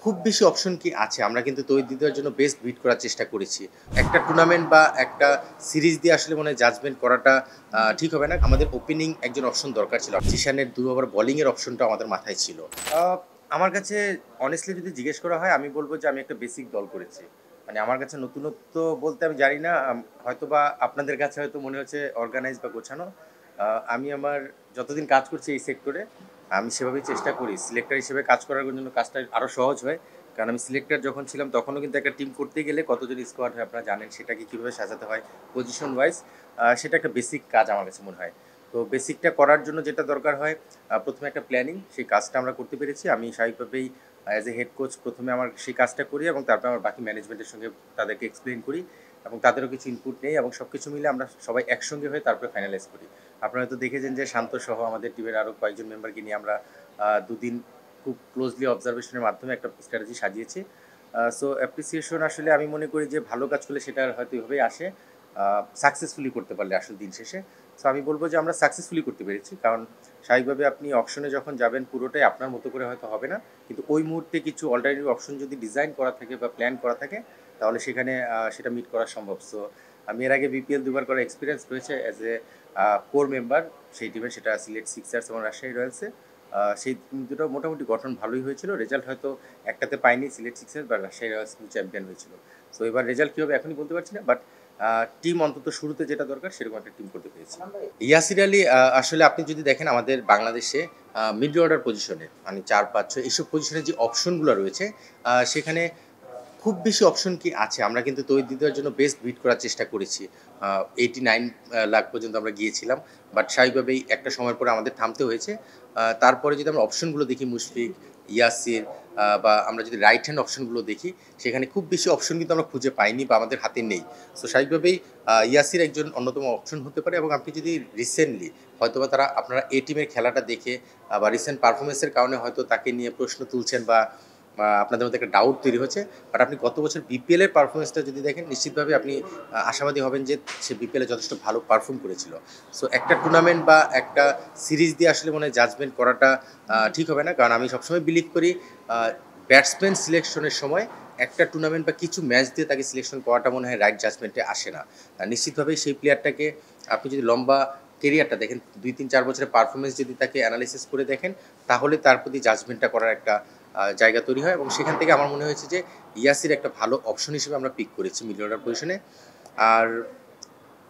খুব বেশি অপশন কি আছে? আমরা কিন্তু তৈরি দেওয়ার জন্য বেস্ট বিট করার চেষ্টা করেছি। একটা টুর্নামেন্ট বা একটা সিরিজ দিয়ে আসলে মনে হয় জাজমেন্ট করাটা ঠিক হবে না। আমাদের ওপেনিং একজন অপশন দরকার ছিল। জিশানের ২ ওভার বোলিং এর অপশনটা আমাদের মাথায় ছিল। আ আমার কাছে অনেস্টলি যদি জিজ্ঞেস করা হয় আমি বলব যে আমি একটা বেসিক দল করেছি। মানে আমার কাছে নতুনত্ব বলতে আমি জানি না। হয়তোবা আপনাদের কাছে হয়তো মনে হচ্ছে অর্গানাইজ বা গোছানো। আ আমি আমার যতদিন কাজ করছি এই সেক্টরে আমি সেভাবেই চেষ্টা করি সিলেক্টর হিসেবে কাজ করার জন্য কাজটা আরও সহজ হয়। কারণ আমি সিলেক্টর যখন ছিলাম তখনও কিন্তু একটা টিম করতে গেলে কতজন স্কোয়াড হয় আপনারা জানেন সেটাকে কীভাবে সাজাতে হয় পজিশন ওয়াইজ সেটা একটা বেসিক কাজ আমার কাছে মনে হয়। তো বেসিকটা করার জন্য যেটা দরকার হয় প্রথমে একটা প্ল্যানিং, সেই কাজটা আমরা করতে পেরেছি। আমি স্বাভাবিকভাবেই অ্যাজ এ হেড কোচ প্রথমে আমার সেই কাজটা করি এবং তারপরে আমার বাকি ম্যানেজমেন্টের সঙ্গে তাদেরকে এক্সপ্লেন করি এবং তাদেরও কিছু ইনপুট নেই এবং সব কিছু মিলে আমরা সবাই একসঙ্গে হয়ে তারপরে ফাইনালাইজ করি। আপনারা হয়তো দেখেছেন যে শান্ত সহ আমাদের টিমের আরও কয়েকজন মেম্বারকে নিয়ে আমরা ২ দিন খুব ক্লোজলি অবজারভেশনের মাধ্যমে একটা স্ট্র্যাটেজি সাজিয়েছি। সো অ্যাপ্রিসিয়েশন আসলে আমি মনে করি যে ভালো কাজ করলে সেটা হয়তো এভাবেই আসে সাকসেসফুলি করতে পারলে আসলে দিন শেষে। সো আমি বলব যে আমরা সাকসেসফুলি করতে পেরেছি। কারণ স্বাভাবিকভাবে আপনি অকশনে যখন যাবেন পুরোটাই আপনার মতো করে হয়তো হবে না। কিন্তু ওই মুহূর্তে কিছু অল্টারনেটিভ অপশন যদি ডিজাইন করা থাকে বা প্ল্যান করা থাকে তাহলে সেখানে সেটা মিট করা সম্ভব। সো আমি এর আগে বিপিএল ২ বার করার এক্সপিরিয়েন্স রয়েছে অ্যাজ এ কোর মেম্বার সেই টিমে, সেটা সিলেট সিক্সার্স এবং রাজশাহী রয়্যালসে। সেই টিম দুটো মোটামুটি গঠন ভালোই হয়েছিল। রেজাল্ট হয়তো একটাতে পায়নি সিলেট সিক্সার্স বা রাজশাহী রয়্যালস কিন্তু চ্যাম্পিয়ন হয়েছিল। সো এবার রেজাল্ট কী হবে এখনই বলতে পারছি না, বাট টিম অন্তত শুরুতে যেটা দরকার সেরকম একটা টিম করতে পেরেছি। ইয়াসির আলী আসলে আপনি যদি দেখেন আমাদের বাংলাদেশে মিডল অর্ডার পজিশনে মানে ৪, ৫, ৬ এইসব পজিশনে যে অপশনগুলো রয়েছে সেখানে খুব বেশি অপশন কি আছে? আমরা কিন্তু তৈরি দেওয়ার জন্য বেস্ট বিট করার চেষ্টা করেছি। 89 লাখ পর্যন্ত আমরা গিয়েছিলাম। বাট স্বাভাবিকভাবেই একটা সময়ের পরে আমাদের থামতে হয়েছে। তারপরে যদি আমরা অপশনগুলো দেখি মুশফিক, ইয়াসির বা আমরা যদি রাইট হ্যান্ড অপশনগুলো দেখি সেখানে খুব বেশি অপশন কিন্তু আমরা খুঁজে পাইনি বা আমাদের হাতে নেই। সো স্বাভাবিকভাবেই ইয়াসির একজন অন্যতম অপশন হতে পারে এবং আপনি যদি রিসেন্টলি হয়তোবা আপনারা এ টিমের খেলাটা দেখে বা রিসেন্ট পারফরমেন্সের কারণে হয়তো তাকে নিয়ে প্রশ্ন তুলছেন বা আপনাদের মধ্যে একটা ডাউট তৈরি হচ্ছে। বাট আপনি গত বছর বিপিএল এর পারফরমেন্সটা যদি দেখেন নিশ্চিতভাবে আপনি আশাবাদী হবেন যে সে বিপিএল এ যথেষ্ট ভালো পারফর্ম করেছিল। সো একটা টুর্নামেন্ট বা একটা সিরিজ দিয়ে আসলে মনে হয় জাজমেন্ট করাটা ঠিক হবে না। কারণ আমি সবসময় বিলিভ করি ব্যাটসম্যান সিলেকশনের সময় একটা টুর্নামেন্ট বা কিছু ম্যাচ দিয়ে তাকে সিলেকশন করাটা মনে হয় রাইট জাজমেন্টে আসে না। নিশ্চিতভাবেই সেই প্লেয়ারটাকে আপনি যদি লম্বা কেরিয়ারটা দেখেন ২, ৩, ৪ বছরের পারফরমেন্স যদি তাকে অ্যানালাইসিস করে দেখেন তাহলে তার প্রতি জাজমেন্টটা করার একটা জায়গা তৈরি হয় এবং সেখান থেকে আমার মনে হয়েছে যে ইয়াসির একটা ভালো অপশন হিসেবে আমরা পিক করেছি মিডল অর্ডার পজিশনে। আর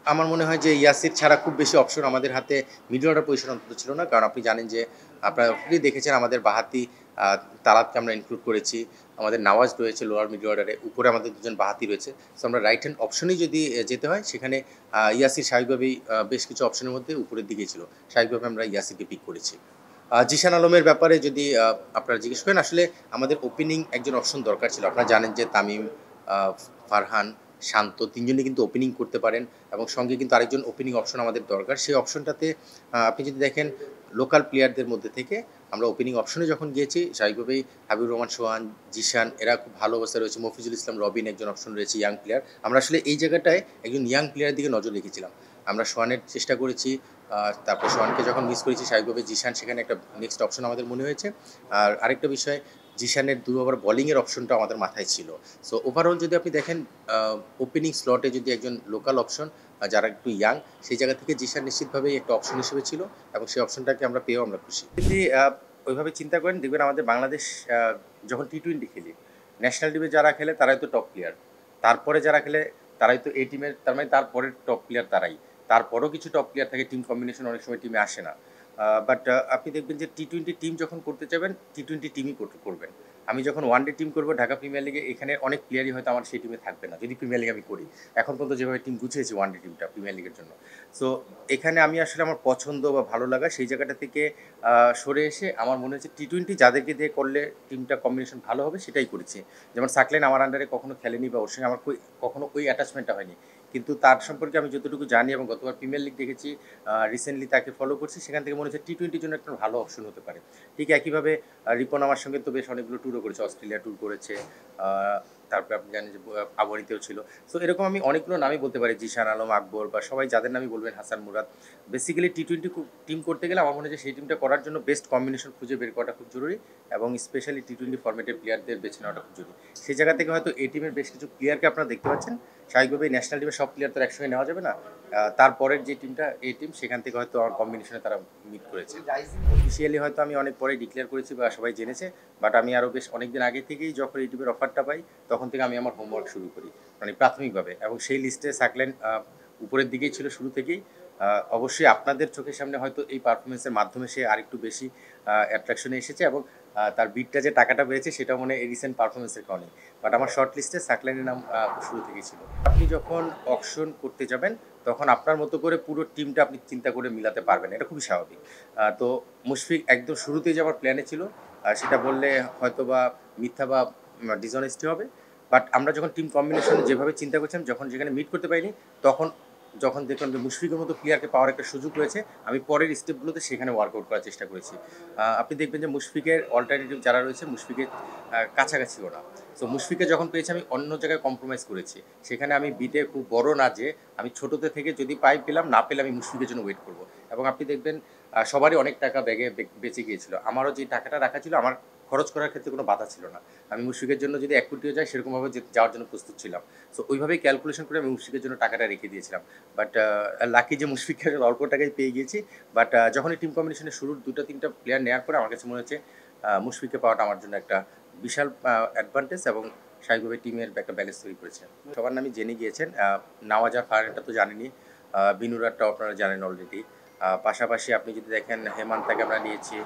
আমার মনে হয় যে ইয়াসির ছাড়া খুব বেশি অপশন আমাদের হাতে মিডল অর্ডার পজিশন অন্তত ছিল না। কারণ আপনি জানেন যে আপনারা অলরেডি দেখেছেন আমাদের বাঁহাতি তালাতকে আমরা ইনক্লুড করেছি। আমাদের নওয়াজ রয়েছে লোয়ার মিডল অর্ডারে, উপরে আমাদের দুজন বাঁহাতি রয়েছে। সো আমরা রাইট হ্যান্ড অপশনেই যদি যেতে হয় সেখানে ইয়াসির স্বাভাবিকভাবেই বেশ কিছু অপশনের মধ্যে উপরের দিকেই ছিল। স্বাভাবিকভাবে আমরা ইয়াসিরকে পিক করেছি। জিশান আলমের ব্যাপারে যদি আপনারা জিজ্ঞেস করেন আসলে আমাদের ওপেনিং একজন অপশন দরকার ছিল। আপনারা জানেন যে তামিম, ফারহান, শান্ত ৩ জনই কিন্তু ওপেনিং করতে পারেন এবং সঙ্গে কিন্তু আরেকজন ওপেনিং অপশন আমাদের দরকার। সেই অপশনটাতে আপনি যদি দেখেন লোকাল প্লেয়ারদের মধ্যে থেকে আমরা ওপেনিং অপশনে যখন গিয়েছি স্বাভাবিকভাবেই হাবিবুর রহমান সোহান, জিশান এরা খুব ভালো অবস্থায় রয়েছে। মফিজুল ইসলাম রবিন একজন অপশন রয়েছে ইয়াং প্লেয়ার। আমরা আসলে এই জায়গাটায় একজন ইয়াং প্লেয়ারের দিকে নজর রেখেছিলাম। আমরা সোহানের চেষ্টা করেছি, তারপর সোহানকে যখন মিস করেছি স্বাভাবিকভাবে জিশান সেখানে একটা নেক্সট অপশন আমাদের মনে হয়েছে। আর আরেকটা বিষয় জিশানের ২ ওভার বোলিংয়ের অপশনটা আমাদের মাথায় ছিল। সো ওভারঅল যদি আপনি দেখেন ওপেনিং স্লটে যদি একজন লোকাল অপশন যারা একটু ইয়াং সেই জায়গা থেকে জিশান নিশ্চিতভাবেই একটা অপশন হিসেবে ছিল এবং সেই অপশনটাকে আমরা পেয়েও আমরা খুশি। যদি ওইভাবে চিন্তা করেন দেখবেন আমাদের বাংলাদেশ যখন টি-20 খেলি ন্যাশনাল টিমে যারা খেলে তারাই তো টপ প্লেয়ার। তারপরে যারা খেলে তারাই তো এই টিমের, তার মানে তারপরের টপ প্লেয়ার তারাই। তারপরেও কিছু টপ প্লেয়ার থাকে, টিম কম্বিনেশন অনেক সময় টিমে আসে না। বাট আপনি দেখবেন যে টি-20 টিম যখন করতে চাবেন টি-20 টিমই করবেন। আমি যখন ওয়ানডে টিম করব ঢাকা প্রিমিয়ার লিগে এখানে অনেক প্লেয়ারই হয়তো আমার সেই টিমে থাকবে না যদি প্রিমিয়ার লিগ আমি করি। এখন পর্যন্ত যেভাবে টিম গুছিয়েছি ওয়ানডে টিমটা প্রিমিয়ার লিগের জন্য। সো এখানে আমি আসলে আমার পছন্দ বা ভালো লাগা সেই জায়গাটা থেকে সরে এসে আমার মনে হচ্ছে টি-20 যাদেরকে দিয়ে করলে টিমটা কম্বিনেশন ভালো হবে সেটাই করেছি। যেমন সাকলাইন আমার আন্ডারে কখনো খেলেনি বা ওর সঙ্গে আমার কখনো ওই অ্যাটাচমেন্টটা হয়নি। কিন্তু তার সম্পর্কে আমি যতটুকু জানি এবং গতবার প্রিমিয়ার লিগ দেখেছি, রিসেন্টলি তাকে ফলো করছি, সেখান থেকে মনে হচ্ছে টি-20 জন্য একটা ভালো অপশন হতে পারে। ঠিক একইভাবে রিপন আমার সঙ্গে তো বেশ অনেকগুলো ট্যুরও করেছে, অস্ট্রেলিয়া ট্যুর করেছে, তারপরে আপনি জানেন যে আবহানিতেও ছিল। সো এরকম আমি অনেকগুলো নামই বলতে পারি, জিশান আলম, আকবর বা সবাই যাদের নামই বলবেন, হাসান মুরাদ। বেসিক্যালি টি-20 টিম করতে গেলে আমার মনে হয় যে সেই টিমটা করার জন্য বেস্ট কম্বিনেশন খুঁজে বের করাটা খুব জরুরি এবং স্পেশালি টি-20 ফরম্যাটের প্লেয়ারদের বেছে নেওয়াটা খুব জরুরি। সেই জায়গা থেকে হয়তো এই টিমের বেশ কিছু প্লেয়ারকে আপনারা দেখতে পাচ্ছেন। স্বাভাবিকভাবেই ন্যাশনাল টিমের সব প্লেয়ার তো একসঙ্গে নেওয়া যাবে না। তারপরের যে টিমটা, এই টিম, সেখান থেকে হয়তো আমার কম্বিনেশনে তারা মিট করেছে। অফিসিয়ালি হয়তো আমি অনেক পরে ডিক্লেয়ার করেছি বা সবাই জেনেছে, বাট আমি আরও বেশ অনেকদিন আগে থেকেই যখন এই টিমের অফারটা পাই তখন থেকে আমি আমার হোমওয়ার্ক শুরু করি, মানে প্রাথমিকভাবে, এবং সেই লিস্টে সাকলেন উপরের দিকেই ছিল শুরু থেকেই। অবশ্যই আপনাদের চোখের সামনে হয়তো এই পারফরমেন্সের মাধ্যমে সে আরেকটু বেশি অ্যাট্রাকশনে এসেছে এবং তার বিটটা যে টাকাটা বেড়েছে সেটা মনে হয় এই রিসেন্ট পারফরমেন্সের কারণে। বাট আমার শর্ট লিস্টে সাকলাইনের নাম শুরু থেকেই ছিল। আপনি যখন অকশন করতে যাবেন তখন আপনার মতো করে পুরো টিমটা আপনি চিন্তা করে মিলাতে পারবেন, এটা খুবই স্বাভাবিক। তো মুশফিক একদম শুরুতেই যে আমার প্ল্যানে ছিল, সেটা বললে হয়তো বা মিথ্যা বা ডিসঅনেস্টি হবে। বাট আমরা যখন টিম কম্বিনেশন যেভাবে চিন্তা করছিলাম, যখন যেখানে মিট করতে পারিনি, তখন যখন দেখলাম যে মুশফিকের মতো প্লেয়ারকে পাওয়ার একটা সুযোগ রয়েছে, আমি পরের স্টেপগুলোতে সেখানে ওয়ার্কআউট করার চেষ্টা করেছি। আপনি দেখবেন যে মুশফিকের অল্টারনেটিভ যারা রয়েছে মুশফিকের কাছাকাছিও না। সো মুশফিককে যখন পেয়েছি আমি অন্য জায়গায় কম্প্রোমাইজ করেছি। সেখানে আমি বিটে খুব বড় না, যে আমি ছোটোতে থেকে যদি পাই পেলাম, না পেলে আমি মুশফিকের জন্য ওয়েট করব। এবং আপনি দেখবেন সবারই অনেক টাকা ব্যাগে বেঁচে গিয়েছিল। আমারও যে টাকাটা রাখা ছিল, আমার খরচ করার ক্ষেত্রে কোনো বাধা ছিল না। আমি মুশফিকের জন্য যদি ১ কোটিও যায় সেরকমভাবে যাওয়ার জন্য প্রস্তুত ছিলাম। সো ওইভাবেই ক্যালকুলেশন করে আমি মুশফিকের জন্য টাকাটা রেখে দিয়েছিলাম। বাট লাকি যে মুশফিকের অল্প টাকায় পেয়ে গিয়েছি। বাট যখন এই টিম কম্বিনেশনের শুরুর ২টা-৩টা প্লেয়ার নেওয়ার পরে আমার কাছে মনে হচ্ছে মুশফিককে পাওয়াটা আমার জন্য একটা বিশাল অ্যাডভান্টেজ এবং স্বাভাবিকভাবে টিমের একটা ব্যালেন্স তৈরি করেছে। সবার নামই জেনে গিয়েছেন। নওয়াজ আর ফারহানটা তো জানেনই। বিনুরারটাও আপনারা জানেন অলরেডি। পাশাপাশি আপনি যদি দেখেন হেমান্তাকে আমরা নিয়েছি।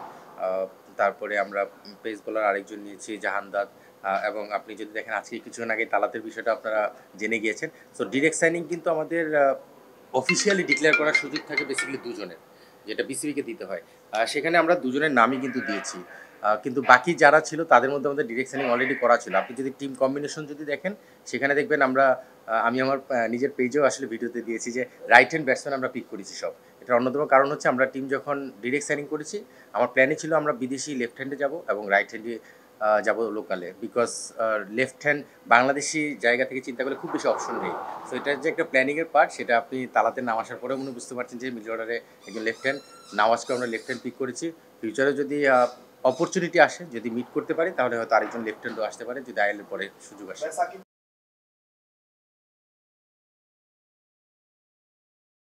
তারপরে আমরা পেস বোলার আরেকজন নিয়েছি জাহানদাদ। এবং আপনি যদি দেখেন আজকে কিছুক্ষণ আগে তালাতের বিষয়টা আপনারা জেনে গিয়েছেন। সো ডিরেক্ট সাইনিং কিন্তু আমাদের অফিসিয়ালি ডিক্লেয়ার করার সুযোগ থাকে বেসিক্যালি দুজনের, যেটা বিসিবিকে দিতে হয়। সেখানে আমরা দুজনের নামই কিন্তু দিয়েছি। কিন্তু বাকি যারা ছিল তাদের মধ্যে আমাদের ডিরেক্ট সাইনিং অলরেডি করা ছিল। আপনি যদি টিম কম্বিনেশন যদি দেখেন, সেখানে দেখবেন আমরা আমি আমার নিজের পেজেও আসলে ভিডিওতে দিয়েছি যে রাইট হ্যান্ড ব্যাটসম্যান আমরা পিক করেছি সব। এটার অন্যতম কারণ হচ্ছে আমরা টিম যখন ডিরেক্ট সাইনিং করেছি, আমার প্ল্যানই ছিল আমরা বিদেশি লেফট হ্যান্ডে যাব এবং রাইট হ্যান্ডে যাব লোকালে। বিকজ লেফট হ্যান্ড বাংলাদেশি জায়গা থেকে চিন্তা করলে খুব বেশি অপশন নেই। সো এটার যে একটা প্ল্যানিংয়ের পার্ট, সেটা আপনি তালাতে নাম আসার পরেও মনে বুঝতে পারছেন যে মিডল অর্ডারে একজন লেফট হ্যান্ড নওয়াজকে আমরা লেফট হ্যান্ড পিক করেছি। ফিউচারে যদি অপরচুনিটি আসে, যদি মিট করতে পারি, তাহলে হয়তো আরেকজন লেফট হ্যান্ডও আসতে পারে যদি আইএলের পরে সুযোগ আসে।